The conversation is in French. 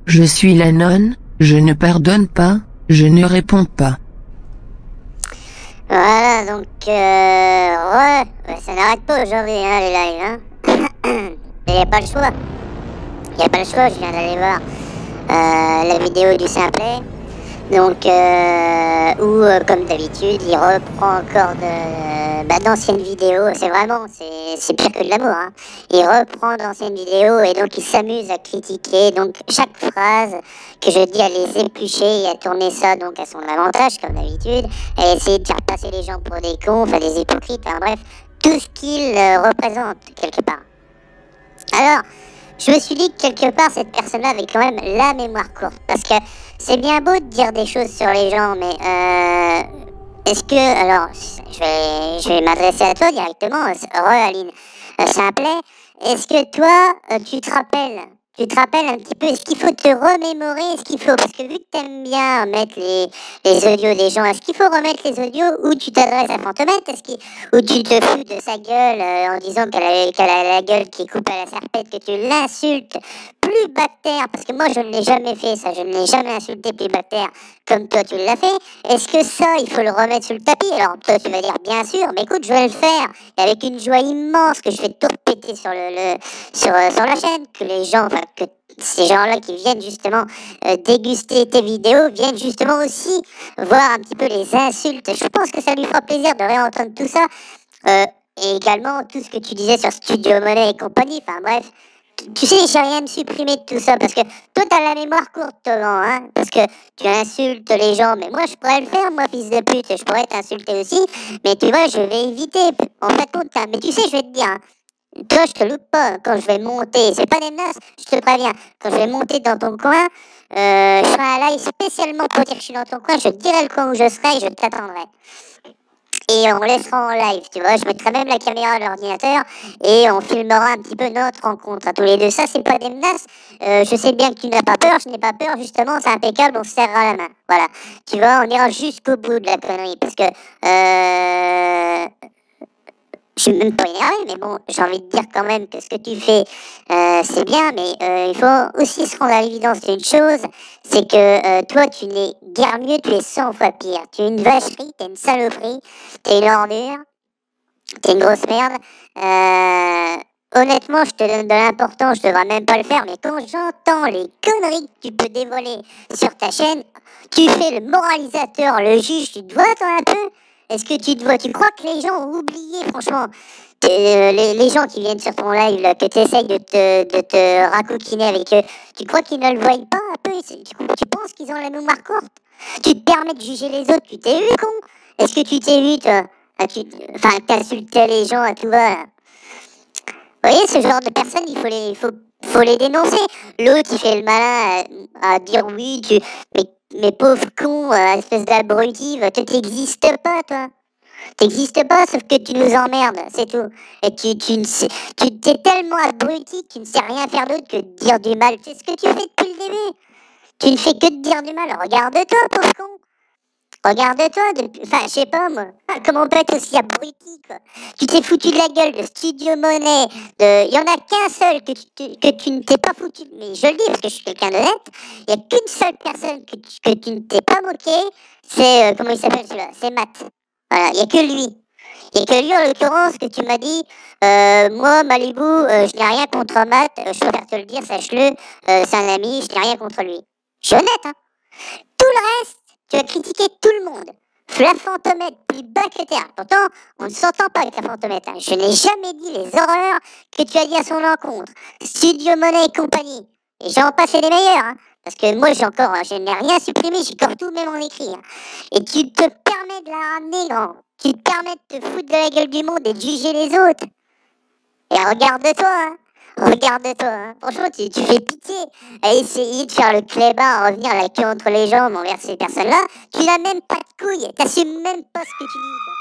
Je suis la nonne, je ne pardonne pas, je ne réponds pas. Voilà, donc, ça n'arrête pas aujourd'hui, hein, les lives, hein. Il n'y a pas le choix. Il n'y a pas le choix, je viens d'aller voir la vidéo du simplet. Donc, où, comme d'habitude, il reprend encore d'anciennes vidéos. C'est pire que de l'amour, hein. Il reprend d'anciennes vidéos et donc il s'amuse à critiquer. Donc, chaque phrase que je dis à les éplucher et à tourner ça donc à son avantage, comme d'habitude, et essayer de faire passer les gens pour des cons, enfin des hypocrites, hein, bref, tout ce qu'il représente quelque part. Alors, je me suis dit que quelque part, cette personne-là avait quand même la mémoire courte. Parce que c'est bien beau de dire des choses sur les gens, mais est-ce que... Alors, je vais m'adresser à toi directement, Aline Simplet. Est-ce que toi, tu te rappelles un petit peu, est-ce qu'il faut te remémorer, est-ce qu'il faut... Parce que vu que t'aimes bien mettre les audios des gens, est-ce qu'il faut remettre les audios où tu t'adresses à Fantomette, où tu te fous de sa gueule en disant qu'elle a la gueule qui coupe à la serpette, que tu l'insultes plus bactère, parce que moi je ne l'ai jamais fait ça, je ne l'ai jamais insulté plus bactère comme toi tu l'as fait. Est-ce que ça, il faut le remettre sur le tapis? Alors toi tu vas dire bien sûr, mais écoute, je vais le faire, et avec une joie immense que je vais tout répéter sur sur la chaîne, que les gens, enfin, que ces gens-là qui viennent justement déguster tes vidéos viennent justement aussi voir un petit peu les insultes. Je pense que ça lui fera plaisir de réentendre tout ça. Et également tout ce que tu disais sur Studio Money et compagnie. Enfin bref, tu sais, j'ai rien à me supprimer de tout ça parce que toi t'as la mémoire courte, Thomas, hein, parce que tu insultes les gens. Mais moi je pourrais le faire, moi fils de pute, je pourrais t'insulter aussi. Mais tu vois, je vais éviter. En fait, compte, hein, mais tu sais, je vais te dire. Hein, toi, je te loupe pas quand je vais monter. C'est pas des menaces, je te préviens. Quand je vais monter dans ton coin, je ferai un live spécialement pour dire que je suis dans ton coin. Je te dirai le coin où je serai et je t'attendrai. Et on laissera en live, tu vois. Je mettrai même la caméra à l'ordinateur et on filmera un petit peu notre rencontre à tous les deux. Ça, c'est pas des menaces. Je sais bien que tu n'as pas peur, je n'ai pas peur. Justement, c'est impeccable, on se serrera la main. Voilà. Tu vois, on ira jusqu'au bout de la connerie parce que je suis même pas énervé, mais bon, j'ai envie de dire quand même que ce que tu fais, c'est bien, mais il faut aussi se rendre à l'évidence d'une chose, c'est que toi, tu n'es guère mieux, tu es 100 fois pire. Tu es une vacherie, t'es une saloperie, t'es une ordure, t'es une grosse merde. Honnêtement, je te donne de l'importance, je devrais même pas le faire, mais quand j'entends les conneries que tu peux dévoiler sur ta chaîne, tu fais le moralisateur, le juge, tu te vois toi un peu? Est-ce que tu te vois? Tu crois que les gens ont oublié, franchement, les gens qui viennent sur ton live, là, que tu essayes de te racoquiner avec eux, tu crois qu'ils ne le voient pas un peu? Tu penses qu'ils ont la mémoire courte? Tu te permets de juger les autres, tu t'es vu, con? Est-ce que tu t'es vu, toi? Enfin, t'insultais les gens à tout va, là. Vous voyez, ce genre de personnes, faut les dénoncer. L'autre, il fait le malin à dire oui, mais pauvre con, espèce d'abruti, toi, t'existes pas, toi. T'existes pas, sauf que tu nous emmerdes, c'est tout. Et tu t'es tellement abruti que tu ne sais rien faire d'autre que de dire du mal. C'est ce que tu fais depuis le début. Tu ne fais que de dire du mal. Regarde-toi, pauvre con. Regarde-toi, enfin, je sais pas moi, comment on peut être aussi abruti, quoi. Tu t'es foutu de la gueule de Studio Money, il y en a qu'un seul que tu ne t'es pas foutu, mais je le dis parce que je suis quelqu'un d'honnête, il y a qu'une seule personne que tu ne t'es pas moqué, c'est, comment il s'appelle celui-là, c'est Matt. Voilà, il y a que lui. Il y a que lui, en l'occurrence, que tu m'as dit, moi, Malibu, je n'ai rien contre Matt, je préfère te le dire, sache-le, c'est un ami, je n'ai rien contre lui. Je suis honnête, hein. Tout le reste, tu as critiqué tout le monde. La fantomette, plus bas que terre. Pourtant, on ne s'entend pas avec la fantomette. Hein. Je n'ai jamais dit les horreurs que tu as dit à son encontre. Studio Money et compagnie. Et j'en passe les meilleurs. Hein. Parce que moi, je n'ai rien supprimé, j'ai encore tout même en écrit. Hein. Et tu te permets de la ramener, grand. Tu te permets de te foutre de la gueule du monde et de juger les autres. Et regarde-toi, hein. Regarde-toi, hein. Franchement, tu fais pitié à essayer de faire le clébard, à revenir la queue entre les jambes envers ces personnes-là. Tu n'as même pas de couilles, t'assumes même pas ce que tu dis, quoi.